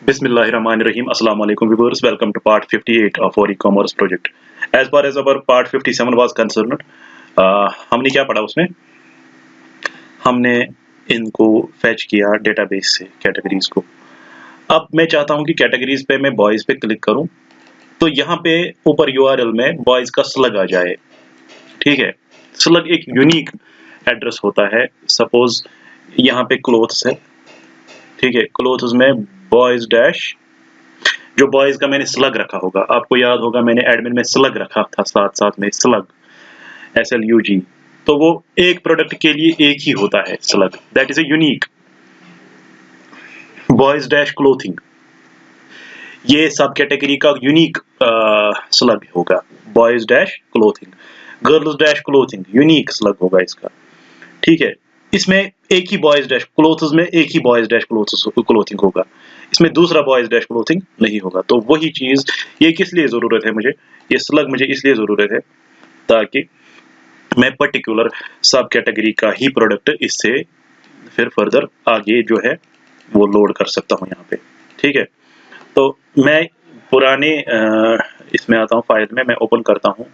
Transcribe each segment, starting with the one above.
Bismillahirrahmanirrahim. Assalamu alaikum viewers. Welcome to part 58 of our e-commerce project. As far as our part 57 was concerned, हमने क्या पढ़ा उसमें? हमने इनको फैच किया डेटाबेस से कैटेगरीज को। अब मैं चाहता हूं कि कैटेगरीज पे मैं बॉयज पे क्लिक करूं, तो यहाँ पे ऊपर URL में बॉयज का स्लग आ जाए। ठीक है, स्लग एक यूनिक एड्रेस होता है। सपोज यहाँ पे क्लोथ्स है, ठीक है, क्लोथ्स में बॉयज डैश, जो बॉयज का मैंने स्लग रखा होगा, आपको याद होगा मैंने एडमिन में स्लग रखा था, साथ साथ में स्लग SLUG, तो वो एक प्रोडक्ट के लिए एक ही होता है slug, that is a unique boys dash clothing. ये सब कैटेगरी का यूनिक स्लग होगा, boys dash clothing. Girls dash clothing unique slug होगा इसका। ठीक है, इसमें एक ही बॉयज डैश क्लोथ्स में एक ही बॉयज डैश क्लोथिंग होगा, इसमें दूसरा बॉयज डैश क्लोथिंग नहीं होगा। तो वही चीज ये किस लिए जरूरत है मुझे, ये स्लग मुझे इसलिए जरूरत है ताकि मैं पर्टिकुलर सब कैटेगरी का ही प्रोडक्ट इससे फिर फर्दर आगे जो है वो लोड कर सकता हूँ यहाँ पे। ठीक है, तो मैं पुराने इसमें आता हूँ, फाइल में मैं ओपन करता हूँ।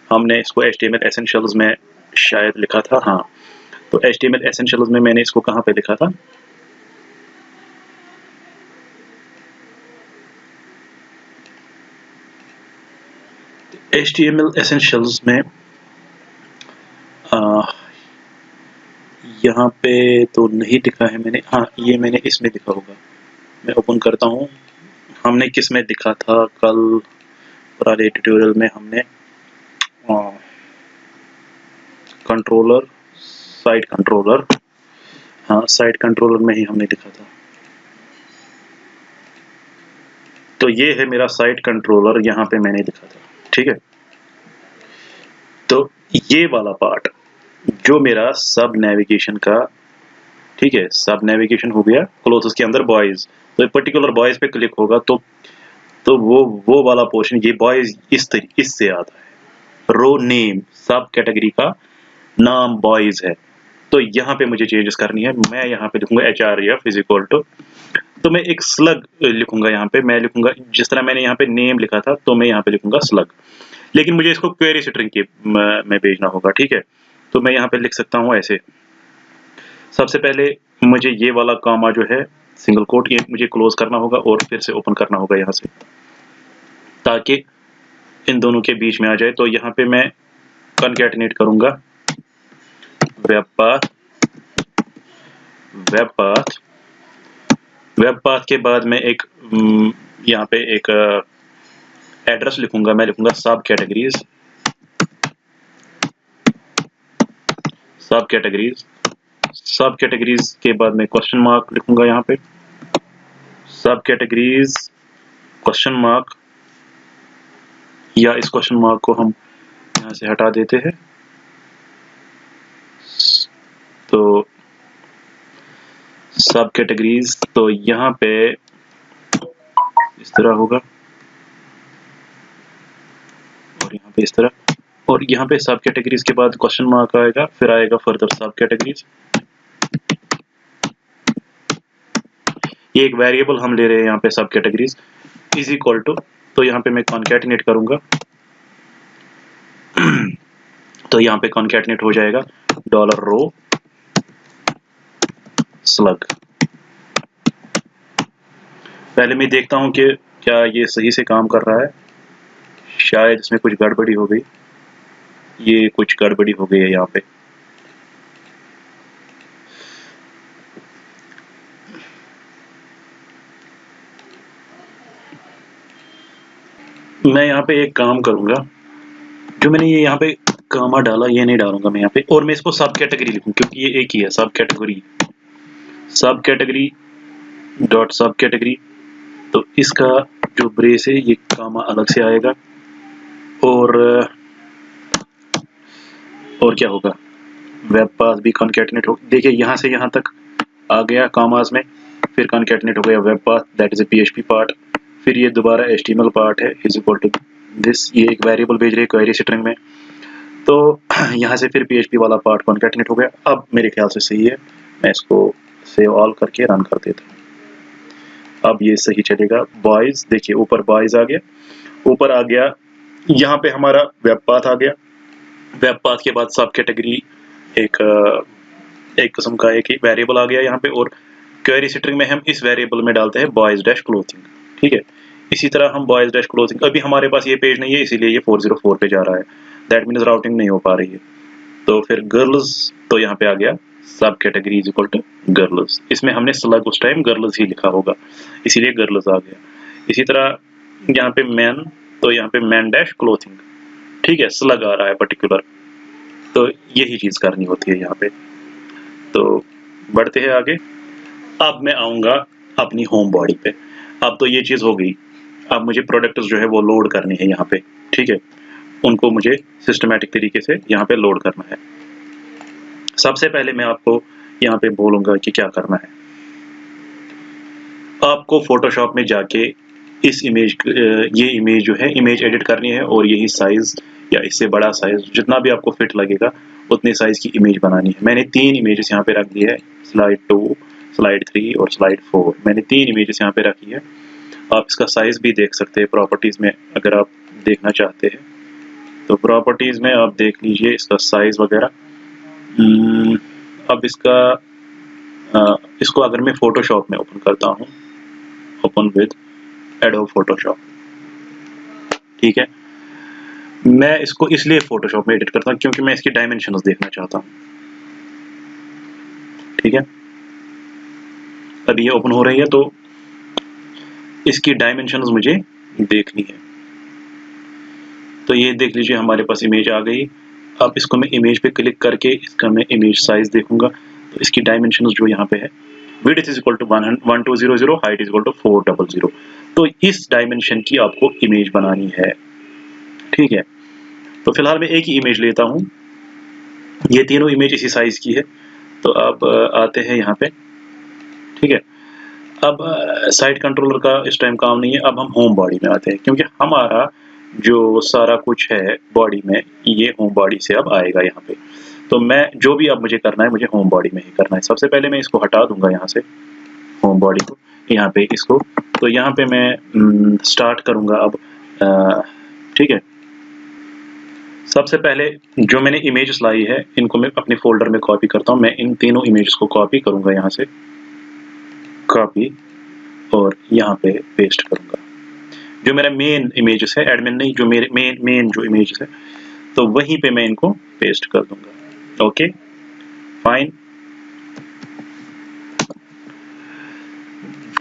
हमने इसको HTML एसेंशियल्स में शायद लिखा था, हाँ, तो HTML एसेंशियल्स में मैंने इसको कहाँ पे लिखा था, HTML एसेंशियल्स में यहाँ पे तो नहीं लिखा है मैंने, हाँ ये मैंने इसमें लिखा होगा। मैं ओपन करता हूँ, हमने किस में लिखा था कल पुराने ट्यूटोरियल में, हमने कंट्रोलर, साइट कंट्रोलर, हाँ साइट कंट्रोलर में ही हमने लिखा था। तो ये है मेरा साइट कंट्रोलर, यहाँ पे मैंने लिखा था। ठीक है, तो ये वाला पार्ट जो मेरा सब नेविगेशन का, ठीक है, सब नेविगेशन हो गया क्लोथ्स के अंदर बॉयज, तो पर्टिकुलर बॉयज पे क्लिक होगा तो वो वाला पोर्शन, ये बॉयज इससे आता है। रो नेम, सब कैटेगरी का नाम बॉयज है, तो यहाँ पे मुझे चेंजेस करनी है। मैं यहाँ पे लिखूंगा href इज इक्वल टू, तो मैं एक स्लग लिखूंगा यहाँ पे, मैं लिखूंगा जिस तरह मैंने यहाँ पे नेम लिखा था, तो मैं यहाँ पे लिखूंगा स्लग, लेकिन मुझे इसको क्वेरी स्ट्रिंग के में भेजना होगा। ठीक है, तो मैं यहाँ पे लिख सकता हूँ ऐसे। सबसे पहले मुझे ये वाला कामा जो है सिंगल कोट, ये मुझे क्लोज करना होगा और फिर से ओपन करना होगा यहाँ से, ताकि इन दोनों के बीच में आ जाए। तो यहाँ पे मैं कॉन्कैटिनेट करूंगा web path, web path, web path के बाद मैं एक यहाँ पे एक एड्रेस लिखूंगा, मैं लिखूंगा सब कैटेगरीज, सब कैटेगरीज, सब कैटेगरीज के बाद मैं क्वेश्चन मार्क लिखूंगा यहाँ पे, सब कैटेगरीज क्वेश्चन मार्क, या इस क्वेश्चन मार्क को हम यहाँ से हटा देते हैं, तो सब कैटेगरीज, तो यहाँ पे इस तरह होगा और यहाँ पे इस तरह, और यहाँ पे सब कैटेगरीज के बाद क्वेश्चन मार्क आएगा, फिर आएगा फर्दर सब कैटेगरीज। ये एक वेरिएबल हम ले रहे हैं यहाँ पे, सब कैटेगरीज इज इक्वल टू, तो यहाँ पे मैं कॉन्कैटिनेट करूंगा तो यहाँ पे कॉन्कैटिनेट हो जाएगा $रो स्लग। पहले मैं देखता हूँ कि क्या ये सही से काम कर रहा है, शायद इसमें कुछ गड़बड़ी हो गई, ये कुछ गड़बड़ी हो गई है यहाँ पे। मैं यहाँ पे एक काम करूंगा, जो मैंने ये यहाँ पे कामा डाला ये नहीं डालूंगा मैं यहाँ पे, और मैं इसको सब कैटेगरी लिखूं क्योंकि ये एक ही है, सब कैटेगरी, सब कैटेगरी डॉट सब कैटेगरी। तो इसका जो ब्रेस है ये कामा अलग से आएगा, और क्या होगा, वेब पाथ भी कॉन्कैटिनेट हो, देखिए यहाँ से यहाँ तक आ गया कामास में, फिर कॉन्कैटिनेट हो गया web path, that is a PHP part, फिर ये दोबारा HTML पार्ट है इज इक्वल टू दिस, ये एक वेरिएबल भेज रही है क्वेरी स्ट्रिंग में, तो यहाँ से फिर PHP वाला पार्ट कॉन्कैटिनेट हो गया। अब मेरे ख्याल से सही है, मैं इसको सेव ऑल करके रन कर देता हूँ। अब ये सही चलेगा। बॉयज देखिए ऊपर बॉयज आ गया, ऊपर आ गया, यहाँ पे हमारा वेब पाथ आ गया। वेब पाथ के बाद सब कैटेगरी एक एक किस्म का एक वेरिएबल आ गया यहाँ पे, और क्वेरी स्ट्रिंग में हम इस वेरिएबल में डालते हैं बॉयज डैश क्लोथिंग। ठीक है, इसी तरह हम बॉयज डैश क्लोथिंग, अभी हमारे पास ये पेज नहीं है इसीलिए ये 404 पे जा रहा है, दैट मीन्स राउटिंग नहीं हो पा रही है। तो फिर गर्ल्स, तो यहाँ पे आ गया सब category is equal to girls, इसमें हमने स्लग उस टाइम गर्ल्स ही लिखा होगा इसीलिए गर्ल्स आ गया। इसी तरह यहाँ पे मैन, तो यहाँ पे मैन डैश क्लोथिंग, ठीक है, स्लग आ रहा है पर्टिकुलर, तो यही चीज करनी होती है यहाँ पे। तो बढ़ते हैं आगे। अब मैं आऊंगा अपनी होम बॉडी पे। अब तो ये चीज हो गई, अब मुझे प्रोडक्ट्स जो है वो लोड करने हैं यहाँ पे। ठीक है, उनको मुझे सिस्टमैटिक तरीके से यहाँ पे लोड करना है। सबसे पहले मैं आपको यहाँ पे बोलूंगा कि क्या करना है। आपको फोटोशॉप में जाके इस इमेज, ये इमेज जो है इमेज एडिट करनी है, और यही साइज या इससे बड़ा साइज जितना भी आपको फिट लगेगा उतने साइज की इमेज बनानी है। मैंने 3 इमेजेस यहाँ पे रख दी है, स्लाइड 2, स्लाइड 3 और स्लाइड 4। मैंने 3 इमेजेस यहाँ पे रखी है। आप इसका साइज भी देख सकते हैं प्रॉपर्टीज में, अगर आप देखना चाहते हैं तो प्रॉपर्टीज में आप देख लीजिए इसका साइज वगैरह। अब इसको अगर मैं फोटोशॉप में ओपन करता हूँ, ओपन विद एडोब फोटोशॉप, ठीक है, मैं इसको इसलिए फोटोशॉप में एडिट करता हूँ क्योंकि मैं इसकी डायमेंशंस देखना चाहता हूँ। ठीक है, अभी ये ओपन हो रही है तो इसकी डायमेंशंस मुझे देखनी है। तो ये देख लीजिए हमारे पास इमेज आ गई। अब इसको मैं इमेज पे क्लिक करके इसका मैं इमेज साइज देखूंगा, तो इसकी डायमेंशंस जो यहाँ पे है, width is equal to 1200, height is equal to 400। तो इस डायमेंशन की आपको इमेज बनानी है। ठीक है, तो फिलहाल मैं एक ही इमेज लेता हूँ, ये तीनों इमेज इसी साइज की है। तो अब आते हैं यहाँ पे। ठीक है, अब साइड कंट्रोलर का इस टाइम काम नहीं है, अब हम होम बॉडी में आते हैं, क्योंकि हमारा जो सारा कुछ है बॉडी में ये होम बॉडी से अब आएगा यहाँ पे। तो मैं जो भी अब मुझे करना है मुझे होम बॉडी में ही करना है। सबसे पहले मैं इसको हटा दूंगा यहाँ से, होम बॉडी को, यहाँ पे इसको, तो यहाँ पे मैं स्टार्ट करूंगा अब। ठीक है, सबसे पहले जो मैंने इमेजेस लाई है इनको मैं अपने फोल्डर में कॉपी करता हूँ। मैं इन तीनों इमेजेस को कॉपी करूंगा यहाँ से, कॉपी, और यहाँ पे पेस्ट करूंगा। जो मेरा मेन इमेजेस है, एडमिन नहीं, जो मेरे मेन जो इमेजेस है, तो वहीं पे मैं इनको पेस्ट कर दूंगा। Okay fine.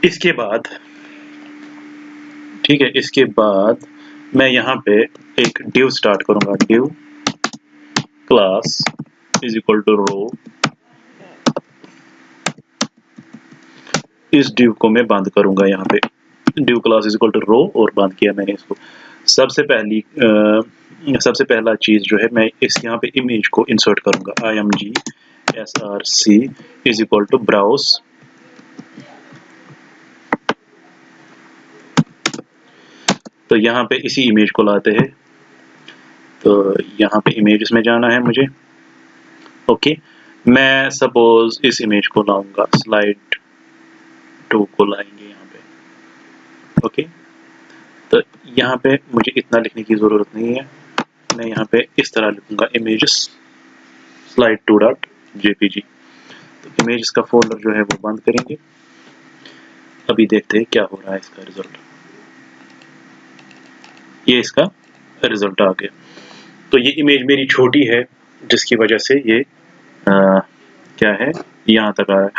इसके बाद, ठीक है, इसके बाद मैं यहाँ पे एक div स्टार्ट करूंगा, div class is equal to row. इस div को मैं बंद करूंगा यहाँ पे, div class is equal to row, और बंद किया मैंने इसको। सबसे पहला चीज जो है, मैं इस यहाँ पे इमेज को इंसर्ट करूंगा, img src is equal to browse. तो यहाँ पे इसी इमेज को लाते हैं, तो यहाँ पे इमेजेस में जाना है मुझे। ओके, मैं सपोज इस इमेज को लाऊंगा, स्लाइड 2 को लाएंगे यहाँ पे। ओके, तो यहाँ पे मुझे इतना लिखने की ज़रूरत नहीं है, मैं यहाँ पे इस तरह लिखूंगा, इमेजेस स्लाइड 2 डॉट जेपीजी। तो इमेजेस का फोल्डर जो है वो बंद करेंगे। अभी देखते हैं क्या हो रहा है इसका रिजल्ट। ये इसका रिजल्ट आ गया। तो ये इमेज मेरी छोटी है जिसकी वजह से ये क्या है, यहाँ तक आ रहा है।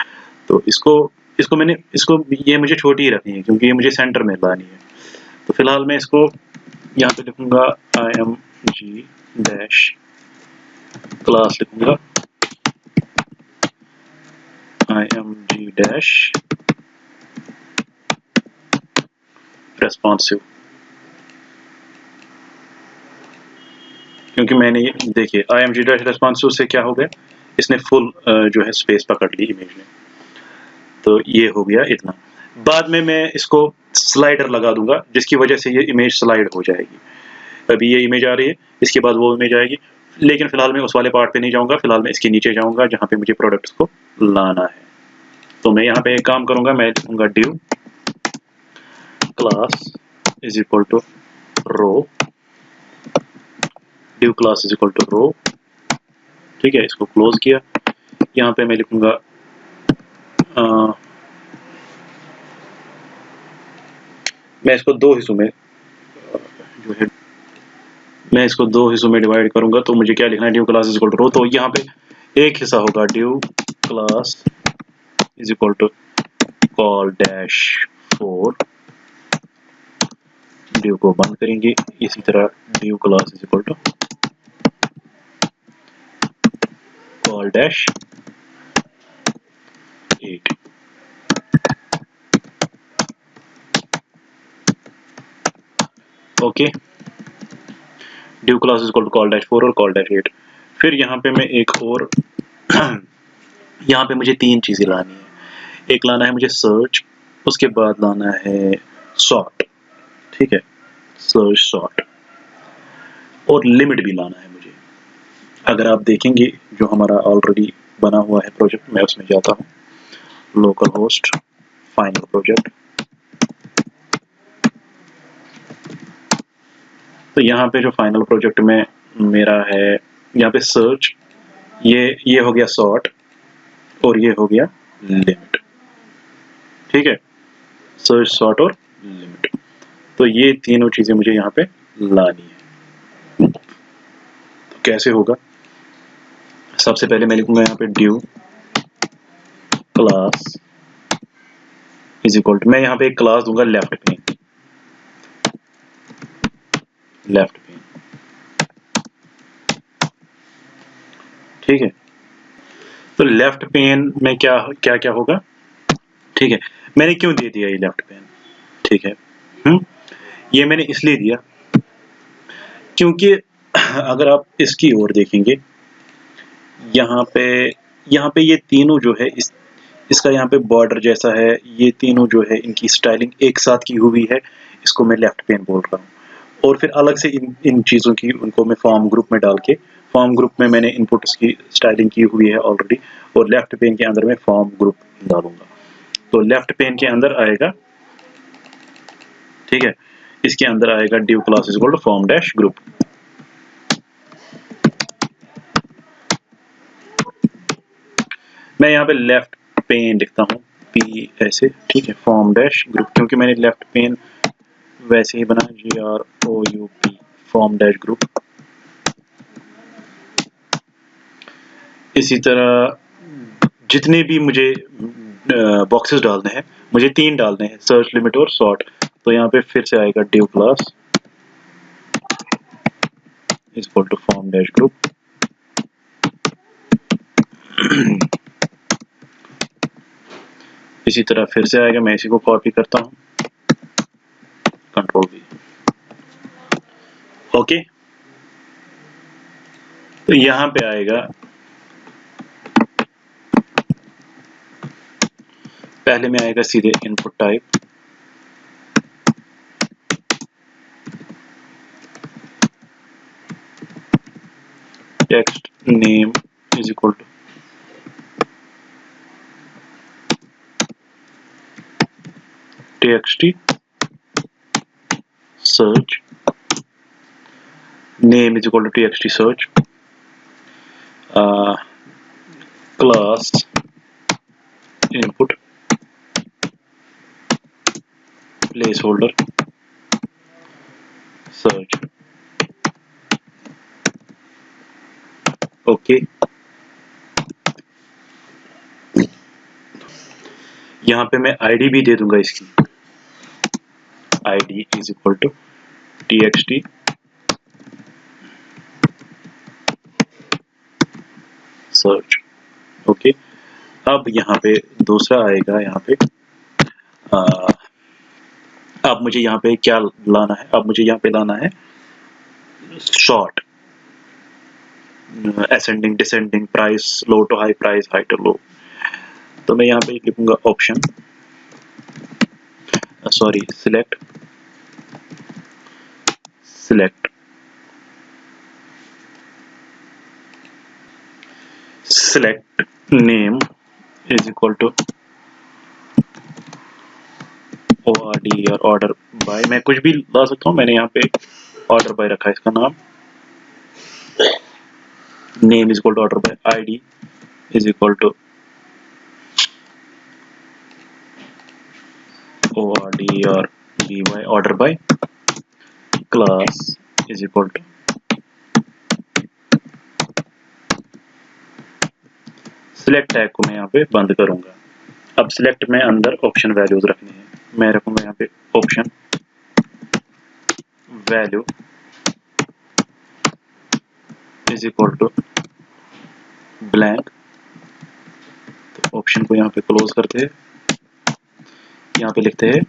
तो इसको ये मुझे छोटी ही रखनी है क्योंकि ये मुझे सेंटर में लानी है। तो फिलहाल मैं इसको यहाँ पे लिखूंगा img डैश क्लास, लिखूंगा img डैश रेस्पॉन्सिव, क्योंकि मैंने ये देखिए img डैश रेस्पॉन्सिव से क्या हो गया, इसने फुल जो है स्पेस पकड़ ली इमेज में। तो ये हो गया इतना। बाद में मैं इसको स्लाइडर लगा दूंगा जिसकी वजह से ये इमेज स्लाइड हो जाएगी। अभी ये इमेज आ रही है, इसके बाद वो इमेज आएगी, लेकिन फिलहाल मैं उस वाले पार्ट पे नहीं जाऊंगा। फिलहाल मैं इसके नीचे जाऊंगा जहाँ पे मुझे प्रोडक्ट्स को लाना है। तो मैं यहाँ पे एक काम करूंगा, मैं लिखूंगा div class is equal to row, div class is equal to row. ठीक है, इसको क्लोज किया। यहाँ पे मैं लिखूंगा मैं इसको दो हिस्सों में जो है मैं इसको दो हिस्सों में डिवाइड करूंगा, तो मुझे क्या लिखना है, div class is equal to row. तो यहाँ पे एक हिस्सा होगा div class is equal to col dash 4, div को बंद करेंगे। इसी तरह div class is equal to col dash 8। Okay, div class is equal to col dash 4 और कॉल डैश 8। फिर यहाँ पे मैं एक और यहाँ पे मुझे तीन चीजें लानी है। एक लाना है मुझे सर्च, उसके बाद लाना है सॉर्ट। ठीक है, सर्च सॉर्ट, और लिमिट भी लाना है मुझे। अगर आप देखेंगे जो हमारा ऑलरेडी बना हुआ है प्रोजेक्ट, मैं उसमें जाता हूँ, लोकल होस्ट फाइनल प्रोजेक्ट। तो यहाँ पे जो फाइनल प्रोजेक्ट में मेरा है, यहाँ पे सर्च, ये हो गया सॉर्ट, और ये हो गया लिमिट। ठीक है, सर्च सॉर्ट और लिमिट। तो ये तीनों चीजें मुझे यहाँ पे लानी है। तो कैसे होगा, सबसे पहले मैं लिखूंगा यहाँ पे div class is equal to, मैं यहाँ पे एक क्लास दूंगा लेफ्ट पेन। लेफ्ट पेन, ठीक है। तो लेफ्ट पेन में क्या क्या क्या होगा, ठीक है। मैंने क्यों दे दिया ये लेफ्ट पेन, ठीक है। ये मैंने इसलिए दिया क्योंकि अगर आप इसकी ओर देखेंगे, यहाँ पे ये तीनों जो है, इसका यहाँ पे बॉर्डर जैसा है, ये तीनों जो है इनकी स्टाइलिंग एक साथ की हुई है, इसको मैं लेफ्ट पेन बोल रहा हूँ। और फिर अलग से इन चीज़ों की उनको मैं फॉर्म ग्रुप में डाल के, फॉर्म ग्रुप में मैंने इनपुट्स की स्टाइलिंग की हुई है ऑलरेडी, और लेफ्ट पेन के अंदर मैं फॉर्म ग्रुप डालूंगा। तो लेफ्ट पेन के अंदर आएगा, ठीक है, इसके अंदर आएगा div class is equal to form dash group. मैं यहाँ पे लेफ्ट पेन लिखता हूँ पी ऐसे, ठीक है, फॉर्म डैश ग्रुप, क्योंकि मैंने लेफ्ट पेन वैसे ही बना GROUP फॉर्म डैश ग्रुप। इसी तरह जितने भी मुझे बॉक्सेस डालने हैं, मुझे तीन डालने हैं, सर्च, लिमिट और सॉर्ट। तो यहाँ पे फिर से आएगा div class is equal to form dash group. इसी तरह फिर से आएगा, मैं इसी को कॉपी करता हूँ, कंट्रोल V। ओके, तो यहाँ पे आएगा, पहले में आएगा सीधे input type, text name is equal to txt search, name is equal to txt search, class input placeholder search। Okay, यहाँ पे मैं आईडी भी दे दूंगा इसकी, id is equal to txt search। Okay, अब यहाँ पे दूसरा आएगा, यहाँ पे अब मुझे यहाँ पे क्या लाना है, अब मुझे यहाँ पे लाना है sort, ascending, descending, price low to high, price high to low. तो मैं यहाँ पे लिखूंगा option, sorry, select name is equal to ORD और ऑर्डर बाय, मैं कुछ भी ला सकता हूँ। मैंने यहाँ पे ऑर्डर बाय रखा है इसका नाम। Name is equal to order by, ID is equal to ORD और BY order by, class is equal to select tag को मैं यहाँ पे बंद करूंगा। अब सिलेक्ट में अंदर ऑप्शन वैल्यूज रखने हैं। मैं रखूंगा यहाँ पे option value is equal to blank. तो ऑप्शन को यहाँ पे क्लोज करते हैं। यहाँ पे लिखते हैं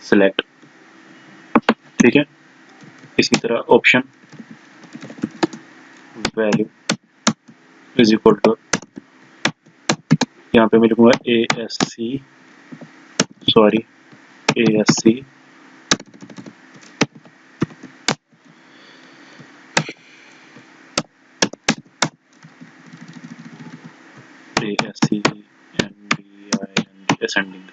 सिलेक्ट, ठीक है। इसी तरह option value is equal to, यहाँ पे मैं लिखूंगा ASC NDING ascending।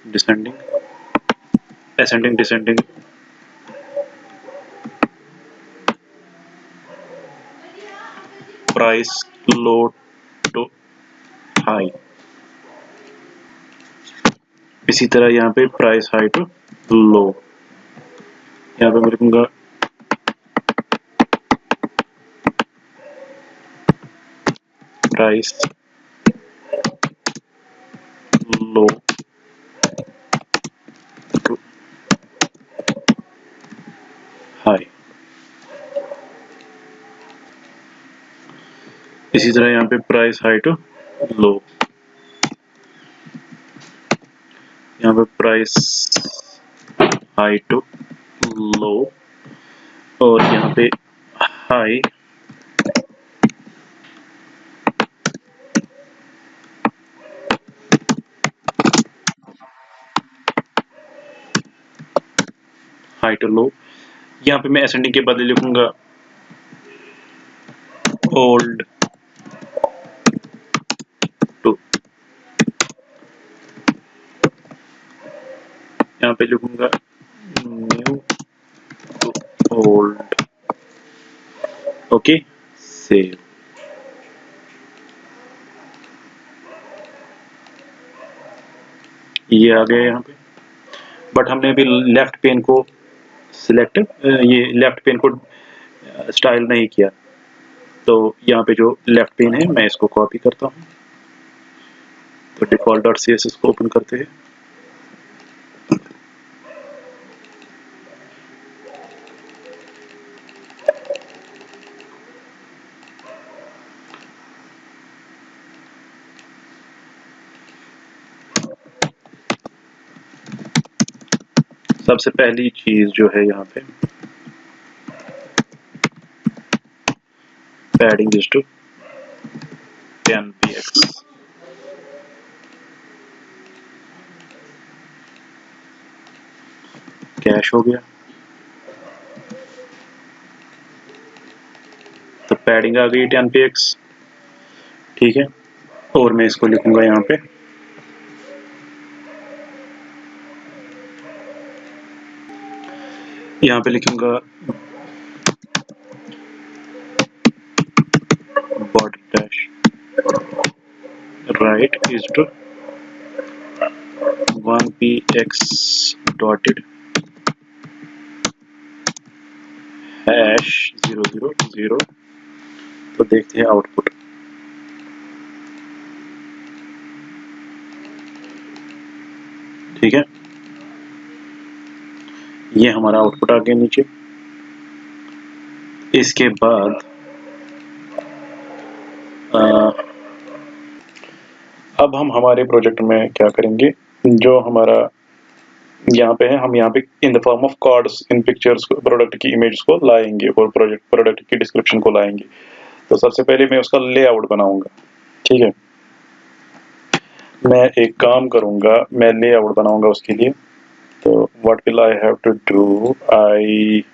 Descending, ascending, descending, price low to high. इसी तरह यहाँ पे प्राइस हाई टू लो। यहाँ पे मैं लिखूंगा प्राइस लो टू हाई। इसी तरह यहाँ पे प्राइस हाई टू लो, यहाँ पे प्राइस हाई टू लो, और यहाँ पे हाई टू लो। यहाँ पे मैं असेंडिंग के बदले लिखूंगा ओल्ड टू, यहाँ पे लिखूंगा new to old. Okay, save. ये आ गया यहाँ पे, बट हमने अभी लेफ्ट पेन को सिलेक्ट, ये लेफ्ट पेन को स्टाइल नहीं किया। तो यहाँ पे जो लेफ्ट पेन है मैं इसको कॉपी करता हूँ। तो default.css को ओपन करते हैं। सबसे पहली चीज जो है यहाँ पे padding is to 10 px। Cache हो गया, तो पैडिंग आ गई 10 px, ठीक है। और मैं इसको लिखूंगा यहाँ पे लिखूंगा body dash right is to 1 px dotted hash 000। तो देखते हैं आउटपुट। ठीक है, ये हमारा आउटपुट आ गया नीचे। इसके बाद अब हम हमारे प्रोजेक्ट में क्या करेंगे, जो हमारा यहाँ पे है, हम यहाँ पे in the form of cards in pictures product की इमेज को लाएंगे और प्रोडक्ट की डिस्क्रिप्शन को लाएंगे। तो सबसे पहले मैं उसका लेआउट बनाऊंगा, ठीक है। मैं एक काम करूंगा, मैं लेआउट बनाऊंगा उसके लिए। तो what will I have to do, I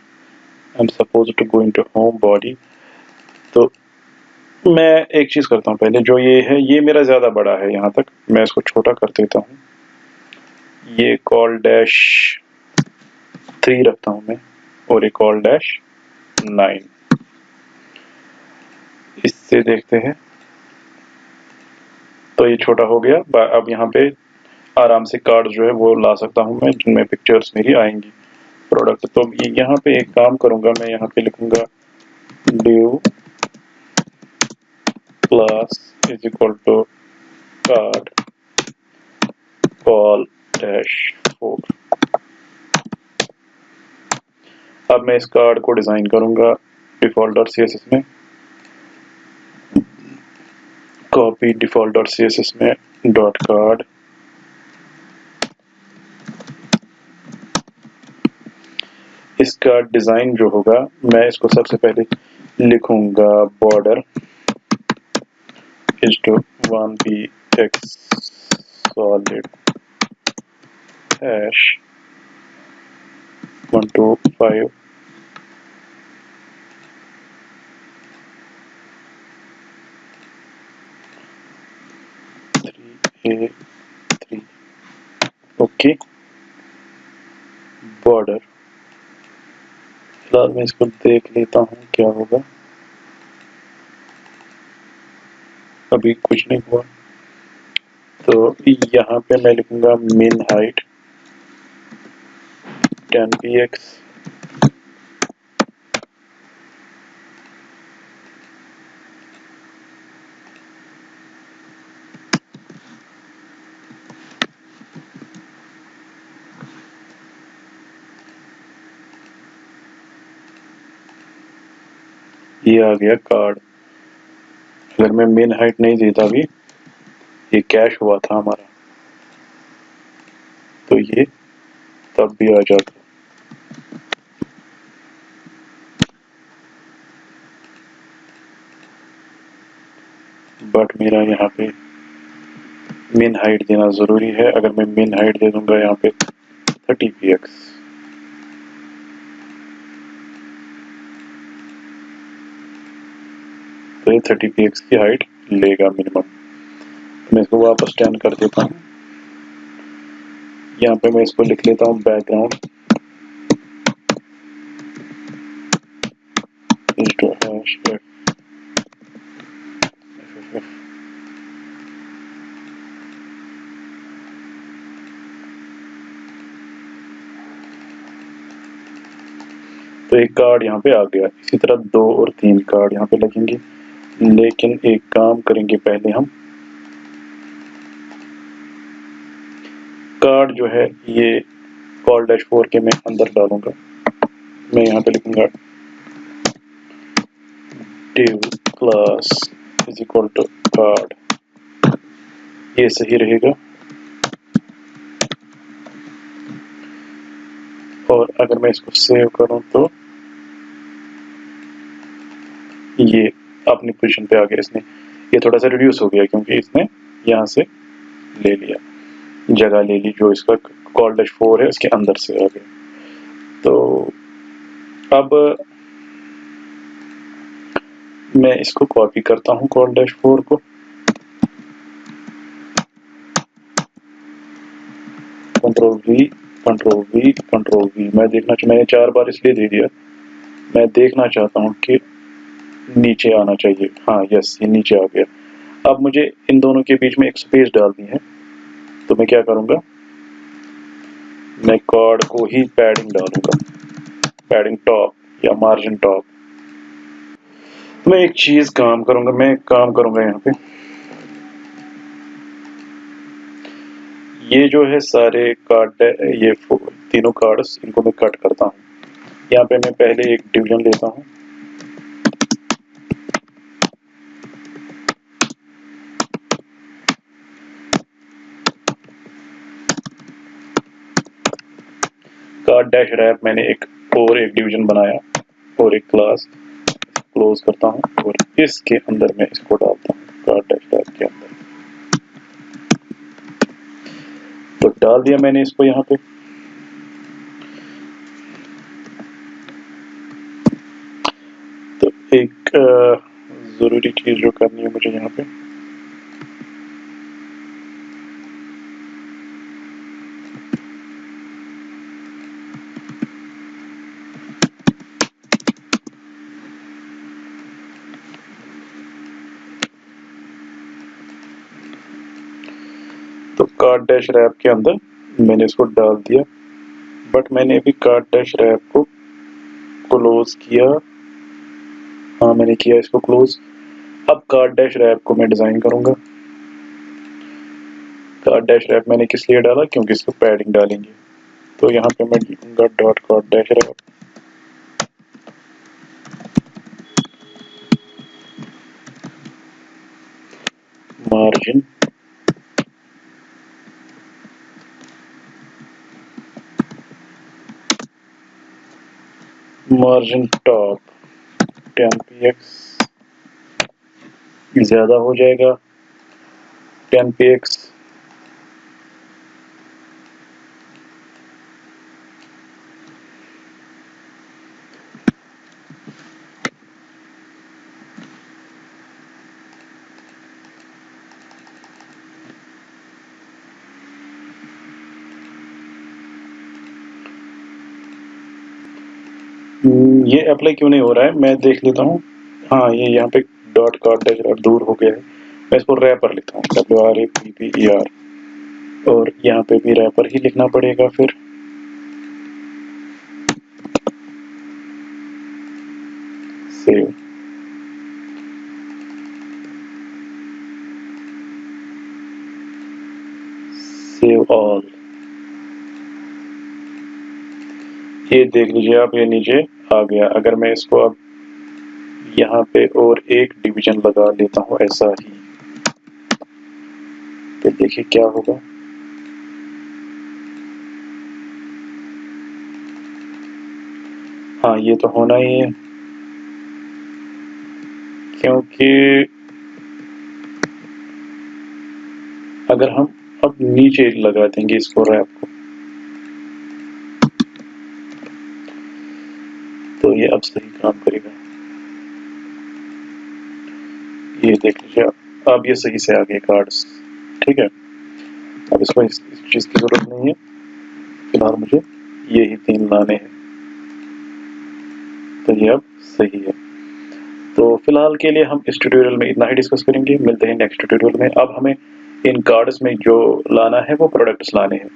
am suppose to go into home body. तो मैं एक चीज करता हूँ पहले, जो ये है ये मेरा ज्यादा बड़ा है, यहाँ तक मैं इसको छोटा कर देता हूँ। ये कॉल डैश 3 रखता हूँ मैं, और एक कॉल डैश 9। इससे देखते हैं, तो ये छोटा हो गया। अब यहाँ पे आराम से कार्ड जो है वो ला सकता हूँ मैं, जिनमें पिक्चर्स मेरी आएंगी प्रोडक्ट। तो यहाँ पे एक काम करूंगा, मैं यहाँ पे लिखूंगा div class is equal to card call dash 4। अब मैं इस कार्ड को डिजाइन करूंगा डिफॉल्ट डॉट css में, कॉपी डिफॉल्ट डॉट css में डॉट कार्ड। इसका डिजाइन जो होगा, मैं इसको सबसे पहले लिखूंगा border is to 1px solid hash 125 3a3। Okay, border. फिलहाल मैं इसको देख लेता हूँ क्या होगा, अभी कुछ नहीं हुआ। तो यहाँ पे मैं लिखूंगा min हाइट 10px, ये आ गया कार्ड। अगर मैं min हाइट नहीं देता भी, ये कैश हुआ था हमारा, तो ये तब भी आ जाता। बट मेरा यहाँ पे min हाइट देना जरूरी है। अगर मैं min हाइट दे दूंगा यहाँ पे 30px, तो ये 30px की हाइट लेगा मिनिमम। मैं इसको वापस 10 कर देता हूँ। यहाँ पे मैं इसको लिख लेता हूँ background is to hash f। तो एक कार्ड यहाँ पे आ गया। इसी तरह 2 और 3 कार्ड यहाँ पे लगेंगे। लेकिन एक काम करेंगे, पहले हम कार्ड जो है ये कॉल डैश 4 के मैं अंदर डालूंगा। मैं यहाँ पे लिखूंगा div class is equal to card, ये सही रहेगा। और अगर मैं इसको सेव करूं तो ये अपनी पोजीशन पे आ गया। इसने ये थोड़ा सा रिड्यूस हो गया क्योंकि इसने यहाँ से ले लिया, जगह ले ली, जो इसका कॉल डैश 4 है उसके अंदर से आ गया। तो अब मैं इसको कॉपी करता हूँ कॉल डैश 4 को, control we control we control we. मैंने 4 बार इसलिए दे दिया, मैं देखना चाहता हूँ कि नीचे आना चाहिए। हाँ यस, ये नीचे आ गया। अब मुझे इन दोनों के बीच में एक स्पेस डालनी है, तो मैं क्या करूंगा, मैं कॉर्ड को ही पैडिंग डालूंगा, पैडिंग टॉप या मार्जिन टॉप। मैं एक चीज काम करूंगा यहाँ पे, ये जो है सारे कार्ड, ये तीनों कार्ड्स, इनको मैं कट करता हूँ। यहाँ पे मैं पहले एक डिवीजन लेता हूँ, डैश रैप मैंने एक डिवीजन बनाया और एक क्लास क्लोज करता हूँ और इसके अंदर मैं इसको डालता हूँ कार्ड डैश रैप के अंदर। तो डाल दिया मैंने इसको यहाँ पे। तो एक जरूरी चीज जो करनी है मुझे यहाँ पे, तो कार्ड डैश रैप के अंदर मैंने इसको डाल दिया, बट मैंने अभी कार्ड डैश रैप को क्लोज किया। हाँ मैंने किया इसको क्लोज। अब कार्ड डैश रैप को मैं डिजाइन करूंगा। कार्ड डैश रैप मैंने किस लिए डाला, क्योंकि इसको पैडिंग डालेंगे। तो यहाँ पे मैं लिखूंगा dot card dash wrap, margin margin top 10 px ज्यादा हो जाएगा 10 px। ये अप्लाई क्यों नहीं हो रहा है, मैं देख लेता हूँ। हाँ ये यहाँ पे डॉट कार्ड डैश रैप दूर हो गया है। मैं इसको रैपर लिखता हूँ WRAPPER, और यहाँ पे भी रैपर ही लिखना पड़ेगा फिर। Save, save all. ये देख लीजिए आप, ये नीचे आ गया। अगर मैं इसको अब यहाँ पे और एक डिवीजन लगा लेता हूँ ऐसा ही, तो देखिए क्या होगा। हाँ ये तो होना ही है, क्योंकि अगर हम अब नीचे लगा देंगे इसको रैप को, तो ये अब सही काम करेगा। ये देख लीजिए अब ये सही से आ गए कार्ड्स। ठीक है, अब इसको इस चीज की जरूरत नहीं है, फिलहाल मुझे यही 3 लाने हैं। तो ये अब सही है। तो फिलहाल के लिए हम इस ट्यूटोरियल में इतना ही डिस्कस करेंगे। मिलते हैं नेक्स्ट ट्यूटोरियल में। अब हमें इन कार्ड्स में जो लाना है वो प्रोडक्ट्स लाने हैं।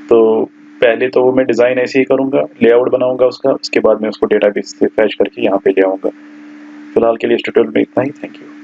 तो पहले तो वो मैं डिज़ाइन ऐसे ही करूँगा, लेआउट बनाऊंगा उसका, उसके बाद मैं उसको डेटाबेस से फैच करके यहाँ पे ले आऊँगा। फिलहाल के लिए इस ट्यूटोरियल में इतना ही। Thank you.